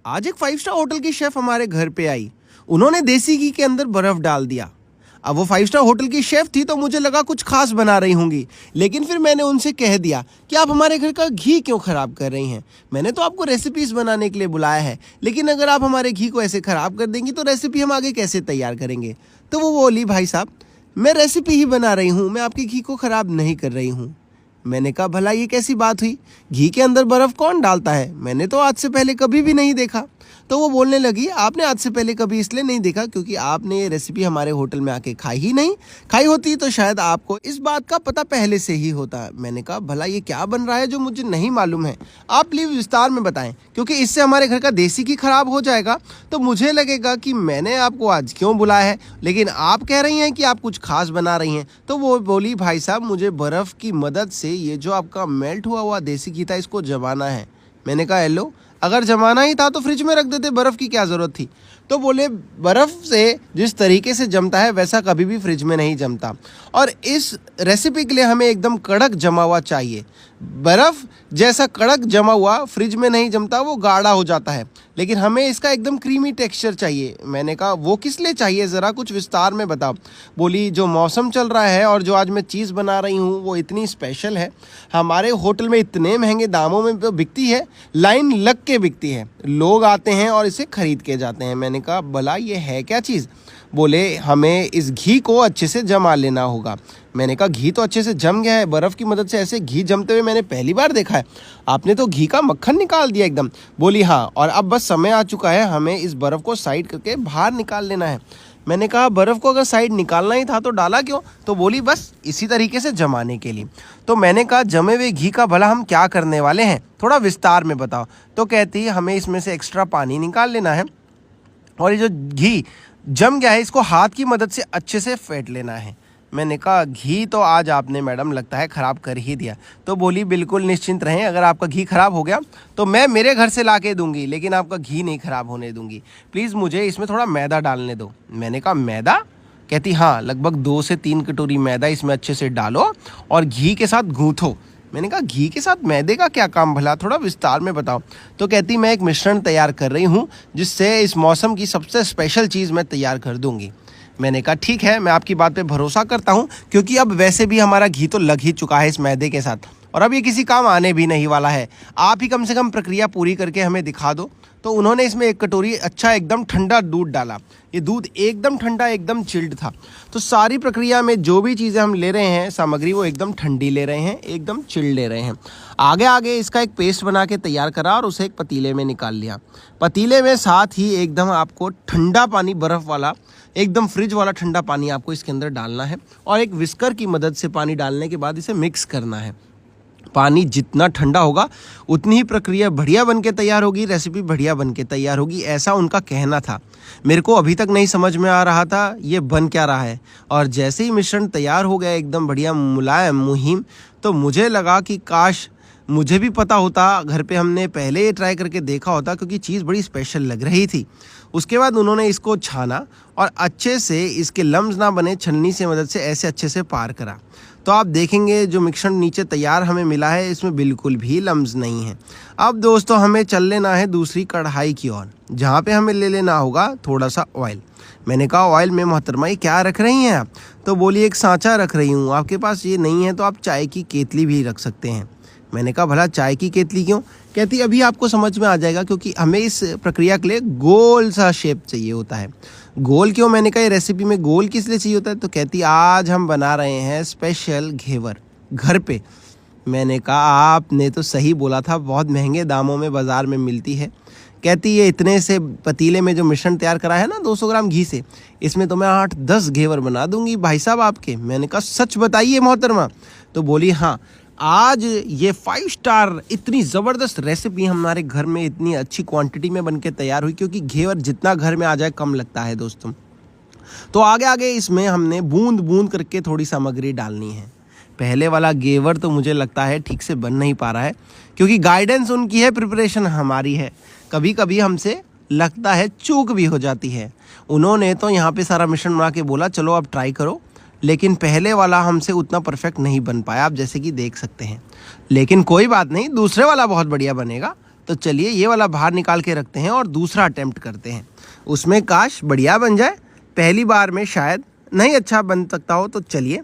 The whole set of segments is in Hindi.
आज एक 5 स्टार होटल की शेफ हमारे घर पे आई। उन्होंने देसी घी के अंदर बर्फ डाल दिया। अब वो 5 स्टार होटल की शेफ थी तो मुझे लगा कुछ खास बना रही होंगी, लेकिन फिर मैंने उनसे कह दिया कि आप हमारे घर का घी क्यों ख़राब कर रही हैं। मैंने तो आपको रेसिपीज़ बनाने के लिए बुलाया है, लेकिन अगर आप हमारे घी को ऐसे ख़राब कर देंगी तो रेसिपी हम आगे कैसे तैयार करेंगे। तो वो बोली, भाई साहब मैं रेसिपी ही बना रही हूँ, मैं आपके घी को ख़राब नहीं कर रही हूँ। मैंने कहा, भला ये कैसी बात हुई, घी के अंदर बर्फ़ कौन डालता है, मैंने तो आज से पहले कभी भी नहीं देखा। तो वो बोलने लगी, आपने आज से पहले कभी इसलिए नहीं देखा क्योंकि आपने ये रेसिपी हमारे होटल में आके खाई ही नहीं। खाई होती तो शायद आपको इस बात का पता पहले से ही होता। मैंने कहा, भला ये क्या बन रहा है जो मुझे नहीं मालूम है, आप प्लीज़ विस्तार में बताएं, क्योंकि इससे हमारे घर का देसी घी खराब हो जाएगा तो मुझे लगेगा कि मैंने आपको आज क्यों बुलाया है, लेकिन आप कह रही हैं कि आप कुछ खास बना रही हैं। तो वो बोली, भाई साहब मुझे बर्फ़ की मदद से ये जो आपका मेल्ट हुआ हुआ देसी घी था इसको जमाना है। मैंने कहा, हेलो, अगर जमाना ही था तो फ्रिज में रख देते, बर्फ़ की क्या ज़रूरत थी। तो बोले, बर्फ़ से जिस तरीके से जमता है वैसा कभी भी फ्रिज में नहीं जमता, और इस रेसिपी के लिए हमें एकदम कड़क जमा हुआ चाहिए। बर्फ़ जैसा कड़क जमा हुआ फ्रिज में नहीं जमता, वो गाढ़ा हो जाता है, लेकिन हमें इसका एकदम क्रीमी टेक्सचर चाहिए। मैंने कहा, वो किस लिए चाहिए, ज़रा कुछ विस्तार में बताओ। बोली, जो मौसम चल रहा है और जो आज मैं चीज़ बना रही हूँ वो इतनी स्पेशल है, हमारे होटल में इतने महंगे दामों में तो बिकती है, लाइन लग के बिकती है, लोग आते हैं और इसे ख़रीद के जाते हैं। मैंने कहा, भला ये है क्या चीज़। बोले, हमें इस घी को अच्छे से जमा लेना होगा। मैंने कहा, घी तो अच्छे से जम गया है, बर्फ़ की मदद से ऐसे घी जमते हुए मैंने पहली बार देखा है, आपने तो घी का मक्खन निकाल दिया एकदम। बोली, हाँ, और अब बस समय आ चुका है, हमें इस बर्फ़ को साइड करके बाहर निकाल लेना है। मैंने कहा, बर्फ़ को अगर साइड निकालना ही था तो डाला क्यों। तो बोली, बस इसी तरीके से जमाने के लिए। तो मैंने कहा, जमे हुए घी का भला हम क्या करने वाले हैं, थोड़ा विस्तार में बताओ। तो कहती, हमें इसमें से एक्स्ट्रा पानी निकाल लेना है और ये जो घी जम गया है इसको हाथ की मदद से अच्छे से फेंट लेना है। मैंने कहा, घी तो आज आपने मैडम लगता है ख़राब कर ही दिया। तो बोली, बिल्कुल निश्चिंत रहें, अगर आपका घी ख़राब हो गया तो मैं मेरे घर से ला के दूँगी, लेकिन आपका घी नहीं ख़राब होने दूँगी। प्लीज़ मुझे इसमें थोड़ा मैदा डालने दो। मैंने कहा, मैदा। कहती, हाँ, लगभग 2 से 3 कटोरी मैदा इसमें अच्छे से डालो और घी के साथ गूँथो। मैंने कहा, घी के साथ मैदे का क्या काम भला, थोड़ा विस्तार में बताओ। तो कहती, मैं एक मिश्रण तैयार कर रही हूँ जिससे इस मौसम की सबसे स्पेशल चीज़ मैं तैयार कर दूँगी। मैंने कहा, ठीक है, मैं आपकी बात पे भरोसा करता हूँ, क्योंकि अब वैसे भी हमारा घी तो लग ही चुका है इस मैदे के साथ और अब ये किसी काम आने भी नहीं वाला है। आप ही कम से कम प्रक्रिया पूरी करके हमें दिखा दो। तो उन्होंने इसमें 1 कटोरी अच्छा एकदम ठंडा दूध डाला। ये दूध एकदम ठंडा, एकदम चिल्ड था। तो सारी प्रक्रिया में जो भी चीज़ें हम ले रहे हैं सामग्री, वो एकदम ठंडी ले रहे हैं, एकदम चिल्ड ले रहे हैं। आगे आगे इसका एक पेस्ट बना के तैयार करा और उसे एक पतीले में निकाल लिया। पतीले में साथ ही एकदम आपको ठंडा पानी, बर्फ़ वाला, एकदम फ्रिज वाला ठंडा पानी आपको इसके अंदर डालना है और एक विस्कर की मदद से पानी डालने के बाद इसे मिक्स करना है। पानी जितना ठंडा होगा उतनी ही प्रक्रिया बढ़िया बन के तैयार होगी, रेसिपी बढ़िया बन के तैयार होगी, ऐसा उनका कहना था। मेरे को अभी तक नहीं समझ में आ रहा था ये बन क्या रहा है, और जैसे ही मिश्रण तैयार हो गया एकदम बढ़िया मुलायम मुहिम, तो मुझे लगा कि काश मुझे भी पता होता, घर पे हमने पहले ये ट्राई करके देखा होता, क्योंकि चीज़ बड़ी स्पेशल लग रही थी। उसके बाद उन्होंने इसको छाना और अच्छे से इसके लम्स ना बने छन्नी से मदद से ऐसे अच्छे से पार करा। तो आप देखेंगे जो मिश्रण नीचे तैयार हमें मिला है इसमें बिल्कुल भी लम्स नहीं है। अब दोस्तों हमें चल लेना है दूसरी कढ़ाई की ओर, जहाँ पे हमें ले लेना होगा थोड़ा सा ऑयल। मैंने कहा, ऑयल में मोहतरमा ये क्या रख रही हैं आप। तो बोली, एक सांचा रख रही हूँ, आपके पास ये नहीं है तो आप चाय की केतली भी रख सकते हैं। मैंने कहा, भला चाय की केतली क्यों। कहती, अभी आपको समझ में आ जाएगा, क्योंकि हमें इस प्रक्रिया के लिए गोल सा शेप चाहिए होता है। गोल क्यों। मैंने कहा, ये रेसिपी में गोल किस लिए चाहिए होता है। तो कहती, आज हम बना रहे हैं स्पेशल घेवर घर पे। मैंने कहा, आपने तो सही बोला था, बहुत महंगे दामों में बाज़ार में मिलती है। कहती, ये इतने से पतीले में जो मिश्रण तैयार करा है ना 200 ग्राम घी से, इसमें तो मैं 8-10 घेवर बना दूंगी भाई साहब आपके। मैंने कहा, सच बताइए मोहतरमा। तो बोली, हाँ, आज ये 5 स्टार इतनी ज़बरदस्त रेसिपी हमारे घर में इतनी अच्छी क्वांटिटी में बनके तैयार हुई, क्योंकि घेवर जितना घर में आ जाए कम लगता है दोस्तों। तो आगे आगे इसमें हमने बूंद बूंद करके थोड़ी सामग्री डालनी है। पहले वाला घेवर तो मुझे लगता है ठीक से बन नहीं पा रहा है, क्योंकि गाइडेंस उनकी है, प्रिपरेशन हमारी है। कभी कभी हमसे लगता है चूक भी हो जाती है। उन्होंने तो यहाँ पे सारा मिश्रण बना के बोला, चलो अब ट्राई करो, लेकिन पहले वाला हमसे उतना परफेक्ट नहीं बन पाया, आप जैसे कि देख सकते हैं। लेकिन कोई बात नहीं, दूसरे वाला बहुत बढ़िया बनेगा। तो चलिए ये वाला बाहर निकाल के रखते हैं और दूसरा अटेम्प्ट करते हैं। उसमें काश बढ़िया बन जाए। पहली बार में शायद नहीं अच्छा बन सकता हो। तो चलिए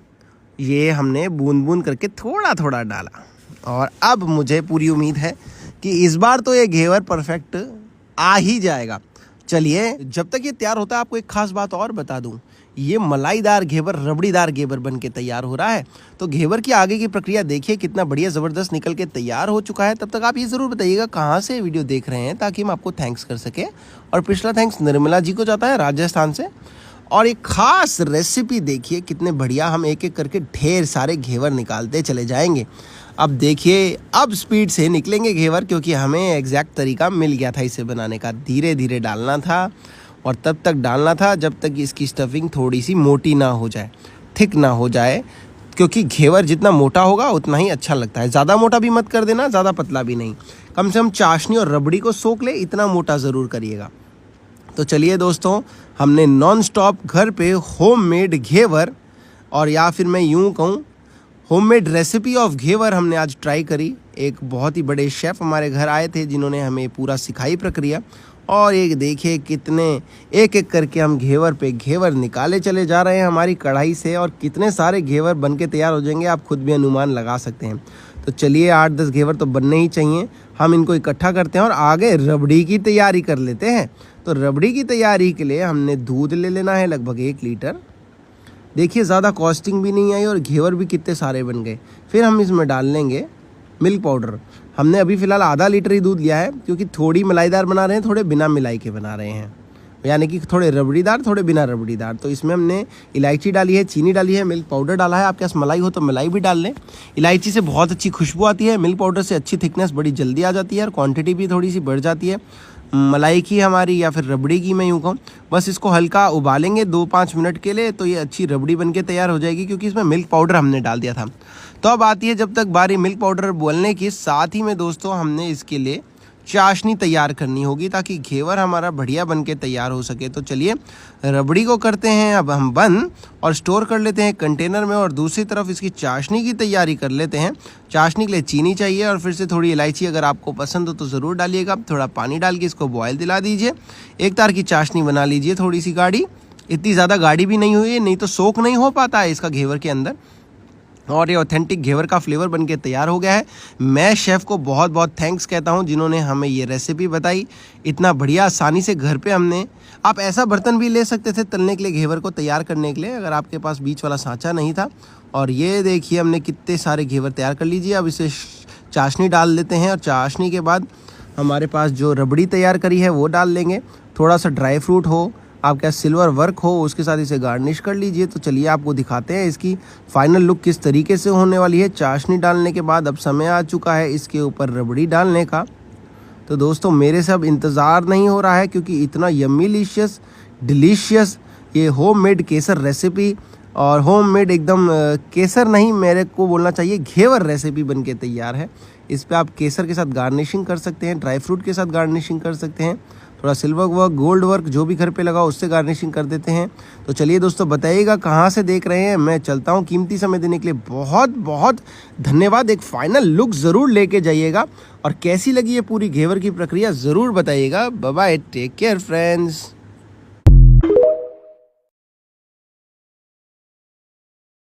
ये हमने बूंद बूंद करके थोड़ा थोड़ा डाला और अब मुझे पूरी उम्मीद है कि इस बार तो ये घेवर परफेक्ट आ ही जाएगा। चलिए जब तक ये तैयार होता है आपको एक खास बात और बता दूं, ये मलाईदार घेवर रबड़ीदार घेवर बन के तैयार हो रहा है। तो घेवर की आगे की प्रक्रिया देखिए कितना बढ़िया ज़बरदस्त निकल के तैयार हो चुका है। तब तक आप ये ज़रूर बताइएगा कहाँ से वीडियो देख रहे हैं ताकि हम आपको थैंक्स कर सके। और पिछला थैंक्स निर्मला जी को जाता है राजस्थान से। और एक खास रेसिपी देखिए कितने बढ़िया हम एक एक करके ढेर सारे घेवर निकालते चले जाएंगे। अब देखिए अब स्पीड से निकलेंगे घेवर, क्योंकि हमें एग्जैक्ट तरीका मिल गया था इसे बनाने का। धीरे धीरे डालना था और तब तक डालना था जब तक इसकी स्टफिंग थोड़ी सी मोटी ना हो जाए, थिक ना हो जाए, क्योंकि घेवर जितना मोटा होगा उतना ही अच्छा लगता है। ज़्यादा मोटा भी मत कर देना, ज़्यादा पतला भी नहीं। कम से कम चाशनी और रबड़ी को सोख ले इतना मोटा ज़रूर करिएगा। तो चलिए दोस्तों, हमने नॉन स्टॉप घर पे होममेड घेवर, और या फिर मैं यूँ कहूँ होममेड रेसिपी ऑफ घेवर हमने आज ट्राई करी। एक बहुत ही बड़े शेफ़ हमारे घर आए थे जिन्होंने हमें पूरा सिखाई प्रक्रिया। और एक देखिए कितने एक एक करके हम घेवर पे घेवर निकाले चले जा रहे हैं हमारी कढ़ाई से, और कितने सारे घेवर बन के तैयार हो जाएंगे आप खुद भी अनुमान लगा सकते हैं। तो चलिए 8-10 घेवर तो बनने ही चाहिए। हम इनको इकट्ठा करते हैं और आगे रबड़ी की तैयारी कर लेते हैं। तो रबड़ी की तैयारी के लिए हमने दूध ले लेना है लगभग 1 लीटर। देखिए ज़्यादा कॉस्टिंग भी नहीं आई और घेवर भी कितने सारे बन गए। फिर हम इसमें डाल लेंगे मिल्क पाउडर। हमने अभी फ़िलहाल आधा लीटर ही दूध लिया है, क्योंकि थोड़ी मलाईदार बना रहे हैं, थोड़े बिना मिलाई के बना रहे हैं, यानी कि थोड़े रबड़ीदार थोड़े बिना रबड़ीदार। तो इसमें हमने इलायची डाली है, चीनी डाली है, मिल्क पाउडर डाला है। आपके पास मलाई हो तो मलाई भी डाल लें। इलायची से बहुत अच्छी खुशबू आती है, मिल्क पाउडर से अच्छी थिकनेस बड़ी जल्दी आ जाती है और क्वांटिटी भी थोड़ी सी बढ़ जाती है मलाई की हमारी या फिर रबड़ी की, मैं यूँ कहूँ। बस इसको हल्का उबालेंगे 2-5 मिनट के लिए, तो ये अच्छी रबड़ी बन के तैयार हो जाएगी, क्योंकि इसमें मिल्क पाउडर हमने डाल दिया था। तो अब आती है जब तक बारी मिल्क पाउडर बोलने की, साथ ही में दोस्तों हमने इसके लिए चाशनी तैयार करनी होगी ताकि घेवर हमारा बढ़िया बन के तैयार हो सके। तो चलिए रबड़ी को करते हैं अब हम बंद और स्टोर कर लेते हैं कंटेनर में, और दूसरी तरफ इसकी चाशनी की तैयारी कर लेते हैं। चाशनी के लिए चीनी चाहिए और फिर से थोड़ी इलायची, अगर आपको पसंद हो तो ज़रूर डालिएगा। थोड़ा पानी डाल के इसको बॉयल दिला दीजिए। एक तार की चाशनी बना लीजिए, थोड़ी सी गाढ़ी, इतनी ज़्यादा गाढ़ी भी नहीं हुई है, नहीं तो सोख नहीं हो पाता है इसका घेवर के अंदर। और ये ऑथेंटिक घेवर का फ्लेवर बनके तैयार हो गया है। मैं शेफ़ को बहुत बहुत थैंक्स कहता हूँ जिन्होंने हमें ये रेसिपी बताई। इतना बढ़िया आसानी से घर पे हमने, आप ऐसा बर्तन भी ले सकते थे तलने के लिए, घेवर को तैयार करने के लिए, अगर आपके पास बीच वाला सांचा नहीं था। और ये देखिए हमने कितने सारे घेवर तैयार कर लीजिए। अब इसे चाशनी डाल देते हैं और चाशनी के बाद हमारे पास जो रबड़ी तैयार करी है वो डाल लेंगे। थोड़ा सा ड्राई फ्रूट हो, आपके पास सिल्वर वर्क हो, उसके साथ इसे गार्निश कर लीजिए। तो चलिए आपको दिखाते हैं इसकी फाइनल लुक किस तरीके से होने वाली है। चाशनी डालने के बाद अब समय आ चुका है इसके ऊपर रबड़ी डालने का। तो दोस्तों मेरे से अब इंतज़ार नहीं हो रहा है, क्योंकि इतना यम्मीलिशियस डिलीशियस ये होममेड केसर रेसिपी, और होममेड एकदम केसर नहीं, मेरे को बोलना चाहिए घेवर रेसिपी बनके तैयार है। इस पे आप केसर के साथ गार्निशिंग कर सकते हैं, ड्राई फ्रूट के साथ गार्निशिंग कर सकते हैं, थोड़ा सिल्वर वर्क, गोल्ड वर्क जो भी घर पे लगा उससे गार्निशिंग कर देते हैं। तो चलिए दोस्तों बताइएगा कहाँ से देख रहे हैं। मैं चलता हूँ, कीमती समय देने के लिए बहुत बहुत धन्यवाद। एक फाइनल लुक ज़रूर लेके जाइएगा, और कैसी लगी ये पूरी घेवर की प्रक्रिया ज़रूर बताइएगा। Bye bye, take care friends.